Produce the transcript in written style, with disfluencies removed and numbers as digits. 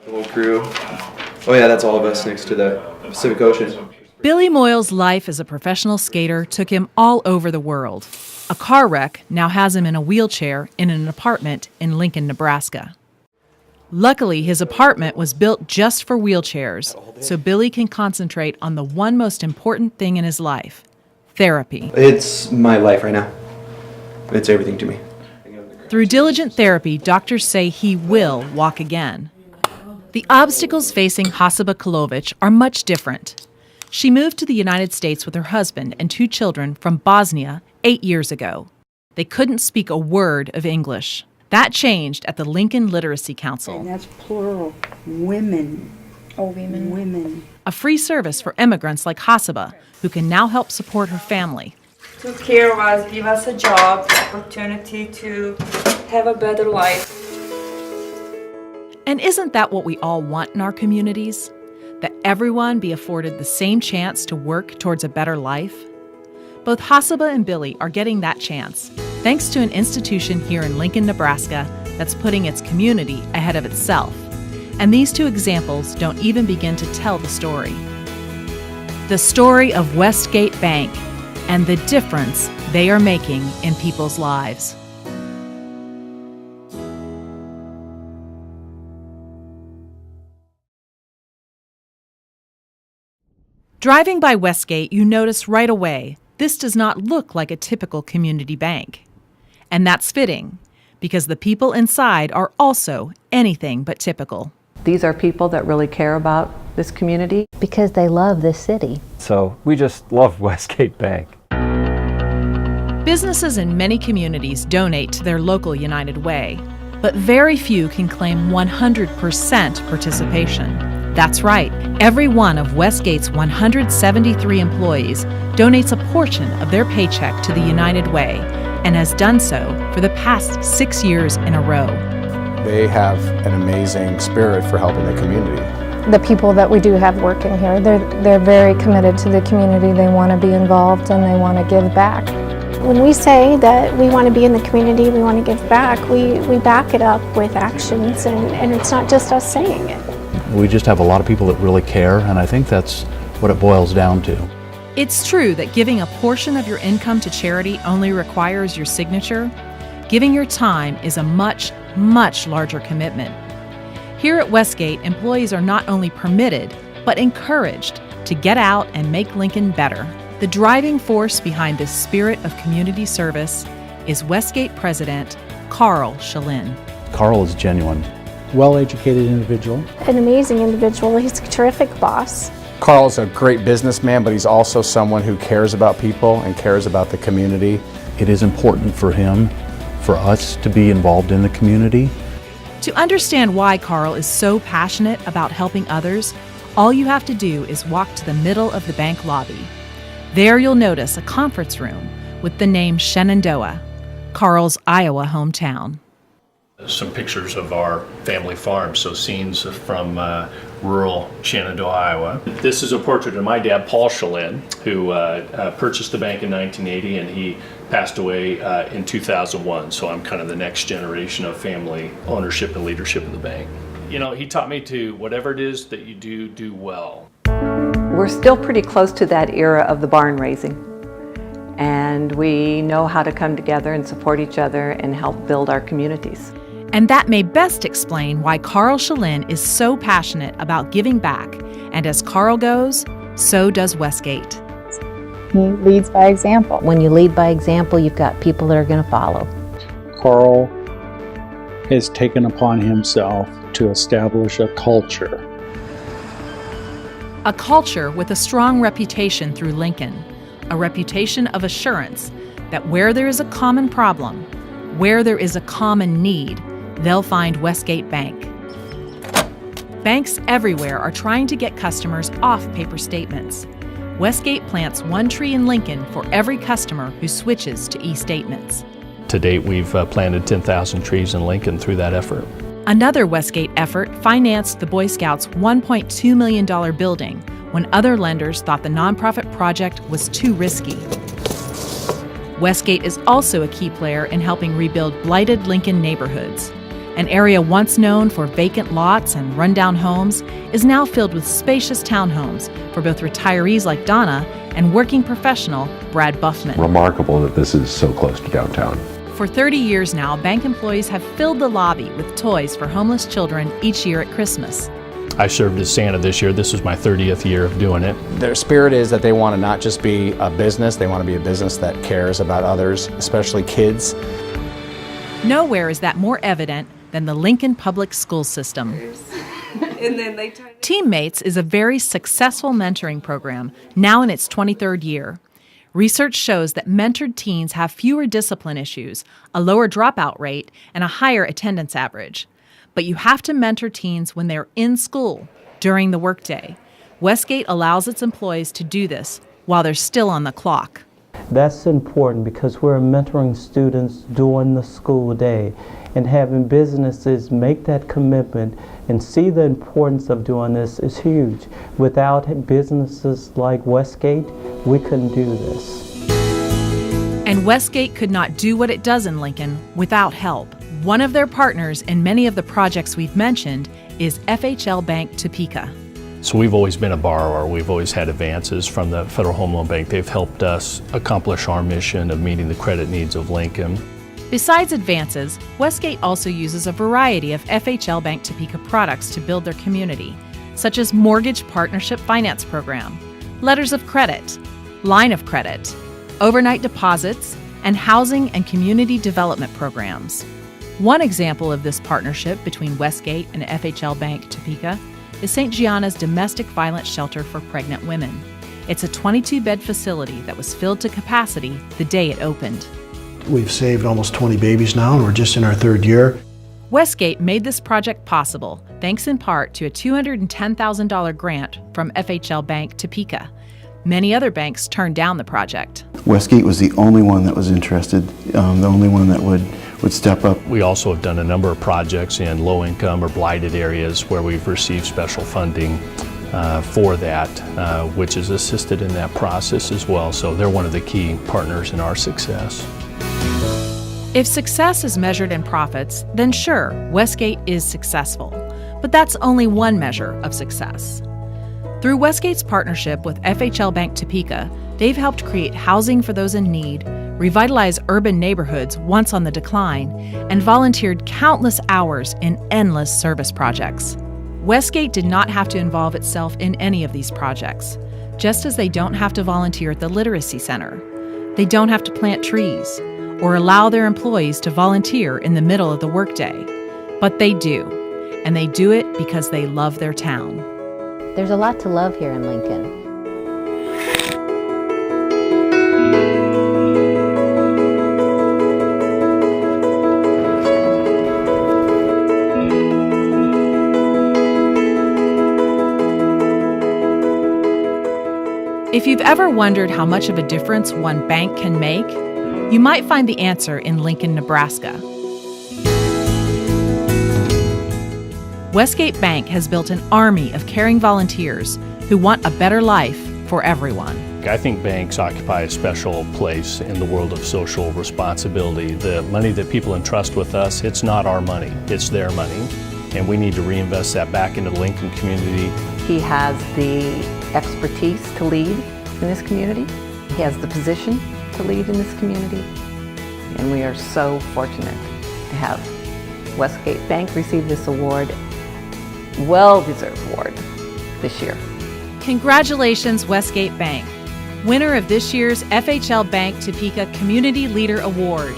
The whole crew. Oh yeah, that's all of us next to the Pacific Ocean. Billy Moyle's life as a professional skater took him all over the world. A car wreck now has him in a wheelchair in an apartment in Lincoln, Nebraska. Luckily, his apartment was built just for wheelchairs, so Billy can concentrate on the one most important thing in his life, therapy. It's my life right now. It's everything to me. Through diligent therapy, doctors say he will walk again. The obstacles facing Hasiba Kalovic are much different. She moved to the United States with her husband and 2 children from Bosnia 8 years ago. They couldn't speak a word of English. That changed at the Lincoln Literacy Council. And that's plural. Women. Oh, women. Women. A free service for immigrants like Hasiba, who can now help support her family. Took care of us, give us a job, opportunity to have a better life. And isn't that what we all want in our communities? That everyone be afforded the same chance to work towards a better life? Both Hasiba and Billy are getting that chance, thanks to an institution here in Lincoln, Nebraska, that's putting its community ahead of itself. And these 2 examples don't even begin to tell the story. The story of Westgate Bank and the difference they are making in people's lives. Driving by Westgate, you notice right away, this does not look like a typical community bank. And that's fitting, because the people inside are also anything but typical. These are people that really care about this community. Because they love this city. So we just love Westgate Bank. Businesses in many communities donate to their local United Way, but very few can claim 100% participation. That's right, every one of Westgate's 173 employees donates a portion of their paycheck to the United Way and has done so for the past 6 years in a row. They have an amazing spirit for helping the community. The people that we do have working here, they're very committed to the community. They want to be involved and they want to give back. When we say that we want to be in the community, we want to give back, we back it up with actions, and it's not just us saying it. We just have a lot of people that really care, and I think that's what it boils down to. It's true that giving a portion of your income to charity only requires your signature. Giving your time is a much, much larger commitment. Here at Westgate, employees are not only permitted, but encouraged to get out and make Lincoln better. The driving force behind this spirit of community service is Westgate President Carl Schilin. Carl is genuine. Well-educated individual. An amazing individual. He's a terrific boss. Carl's a great businessman, but he's also someone who cares about people and cares about the community. It is important for him, for us to be involved in the community. To understand why Carl is so passionate about helping others, all you have to do is walk to the middle of the bank lobby. There you'll notice a conference room with the name Shenandoah, Carl's Iowa hometown. Some pictures of our family farm, so scenes from rural Shenandoah, Iowa. This is a portrait of my dad, Paul Schilin, who purchased the bank in 1980, and he passed away in 2001. So I'm kind of the next generation of family ownership and leadership of the bank. You know, he taught me to, whatever it is that you do, do well. We're still pretty close to that era of the barn raising. And we know how to come together and support each other and help build our communities. And that may best explain why Carl Schilin is so passionate about giving back. And as Carl goes, so does Westgate. He leads by example. When you lead by example, you've got people that are going to follow. Carl has taken upon himself to establish a culture. A culture with a strong reputation through Lincoln. A reputation of assurance that where there is a common problem, where there is a common need, they'll find Westgate Bank. Banks everywhere are trying to get customers off paper statements. Westgate plants 1 tree in Lincoln for every customer who switches to e-statements. To date, we've planted 10,000 trees in Lincoln through that effort. Another Westgate effort financed the Boy Scouts' $1.2 million building when other lenders thought the nonprofit project was too risky. Westgate is also a key player in helping rebuild blighted Lincoln neighborhoods. An area once known for vacant lots and rundown homes is now filled with spacious townhomes for both retirees like Donna and working professional Brad Buffman. Remarkable that this is so close to downtown. For 30 years now, bank employees have filled the lobby with toys for homeless children each year at Christmas. I served as Santa this year. This is my 30th year of doing it. Their spirit is that they want to not just be a business, they want to be a business that cares about others, especially kids. Nowhere is that more evident than the Lincoln Public School System. Teammates is a very successful mentoring program, now in its 23rd year. Research shows that mentored teens have fewer discipline issues, a lower dropout rate, and a higher attendance average. But you have to mentor teens when they're in school, during the workday. Westgate allows its employees to do this while they're still on the clock. That's important because we're mentoring students during the school day, and having businesses make that commitment and see the importance of doing this is huge. Without businesses like Westgate, we couldn't do this. And Westgate could not do what it does in Lincoln without help. One of their partners in many of the projects we've mentioned is FHLBank Topeka. So we've always been a borrower. We've always had advances from the Federal Home Loan Bank. They've helped us accomplish our mission of meeting the credit needs of Lincoln. Besides advances, Westgate also uses a variety of FHLBank Topeka products to build their community, such as Mortgage Partnership Finance Program, Letters of Credit, Line of Credit, Overnight Deposits, and Housing and Community Development Programs. One example of this partnership between Westgate and FHLBank Topeka is St. Gianna's Domestic Violence Shelter for Pregnant Women. It's a 22-bed facility that was filled to capacity the day it opened. We've saved almost 20 babies now, and we're just in our 3rd year. Westgate made this project possible, thanks in part to a $210,000 grant from FHLBank Topeka. Many other banks turned down the project. Westgate was the only one that was interested, the only one that would step up. We also have done a number of projects in low-income or blighted areas where we've received special funding for that, which has assisted in that process as well. So they're one of the key partners in our success. If success is measured in profits, then sure, Westgate is successful. But that's only one measure of success. Through Westgate's partnership with FHLBank Topeka, they've helped create housing for those in need, revitalize urban neighborhoods once on the decline, and volunteered countless hours in endless service projects. Westgate did not have to involve itself in any of these projects, just as they don't have to volunteer at the Literacy Center. They don't have to plant trees or allow their employees to volunteer in the middle of the workday. But they do, and they do it because they love their town. There's a lot to love here in Lincoln. If you've ever wondered how much of a difference one bank can make, you might find the answer in Lincoln, Nebraska. Westgate Bank has built an army of caring volunteers who want a better life for everyone. I think banks occupy a special place in the world of social responsibility. The money that people entrust with us, it's not our money, it's their money. And we need to reinvest that back into the Lincoln community. He has the expertise to lead in this community. He has the position to lead in this community. And we are so fortunate to have Westgate Bank receive this award, well-deserved award this year. Congratulations, Westgate Bank, winner of this year's FHLBank Topeka Community Leader Award.